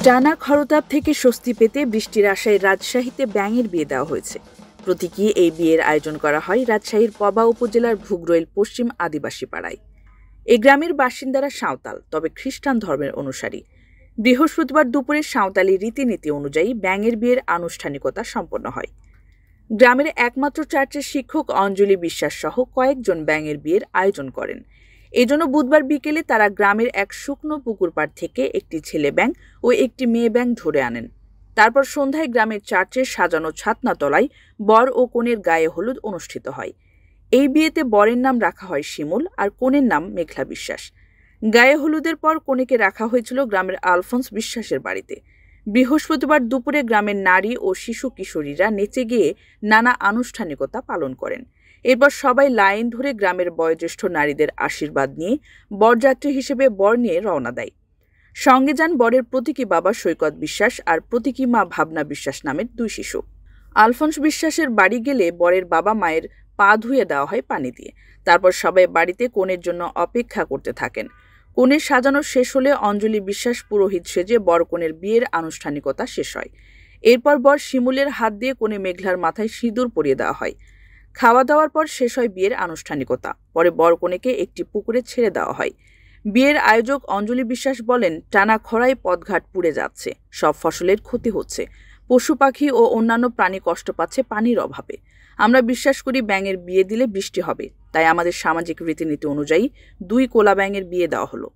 টানা খরতাপ থেকে স্বস্তি পেতে বৃষ্টির আশায় রাজশাহীতে ব্যাঙের বিয়ে দেওয়া হয়েছে। প্রতীকী এই বিয়ের আয়োজন করা হয় রাজশাহীর পবা উপজেলার ভুগরৈল পশ্চিম আদিবাসী পাড়ায়। এই গ্রামের বাসিন্দারা সাঁওতাল, তবে খ্রিস্টান ধর্মের অনুসারী। বৃহস্পতিবার দুপুরে সাঁওতালি রীতিনীতি অনুযায়ী ব্যাঙের বিয়ের আনুষ্ঠানিকতা সম্পন্ন হয়। গ্রামের একমাত্র চার্চের শিক্ষক অঞ্জলি বিশ্বাস সহ কয়েকজন ব্যাঙের বিয়ের আয়োজন করেন। এজন্য বুধবার বিকেলে তারা গ্রামের এক শুকনো পুকুর পাড় থেকে একটি ছেলে ব্যাঙ ও একটি মেয়ে ব্যাঙ ধরে আনেন। তারপর সন্ধ্যায় গ্রামের চার্চের সাজানো ছাতনাতলায় বর ও কনের গায়ে হলুদ অনুষ্ঠিত হয়। এই বিয়েতে বরের নাম রাখা হয় শিমুল আর কনের নাম মেঘলা বিশ্বাস। গায়ে হলুদের পর কনেকে রাখা হয়েছিল গ্রামের আলফোন্স বিশ্বাসের বাড়িতে। বৃহস্পতিবার দুপুরে গ্রামের নারী ও শিশু কিশোরীরা নেচে গিয়ে নানা আনুষ্ঠানিকতা পালন করেন। এরপর সবাই লাইন ধরে গ্রামের বয়োজ্যেষ্ঠ নারীদের আশীর্বাদ নিয়ে বরযাত্রী হিসেবে বর নিয়ে রওনা দেয়। সঙ্গে যান বরের প্রতীকী বাবা সৈকত বিশ্বাস আর প্রতীকী মা ভাবনা বিশ্বাস নামের দুই শিশু। আলফোন্স বিশ্বাসের বাড়ি গেলে বরের বাবা মায়ের পা ধুয়ে দেওয়া হয় পানি দিয়ে। তারপর সবাই বাড়িতে কনের জন্য অপেক্ষা করতে থাকেন। কনের সাজানো শেষ হলে অঞ্জলি বিশ্বাস পুরোহিত সেজে বর কনের বিয়ের আনুষ্ঠানিকতা শেষ হয়। এরপর বর শিমুলের হাত দিয়ে কনে মেঘলার মাথায় সিঁদুর পরিয়ে দেওয়া হয়। খাওয়া দাওয়ার পর শেষ হয় বিয়ের আনুষ্ঠানিকতা। পরে বর কনেকে একটি পুকুরে ছেড়ে দেওয়া হয়। বিয়ের আয়োজক অঞ্জলি বিশ্বাস বলেন, টানা খরায় পথঘাট পুড়ে যাচ্ছে, সব ফসলের ক্ষতি হচ্ছে, পশু পাখি ও অন্যান্য প্রাণী কষ্ট পাচ্ছে পানির অভাবে। আমরা বিশ্বাস করি ব্যাঙের বিয়ে দিলে বৃষ্টি হবে, তাই আমাদের সামাজিক রীতিনীতি অনুযায়ী 2 কোলা ব্যাঙের বিয়ে দেওয়া হলো।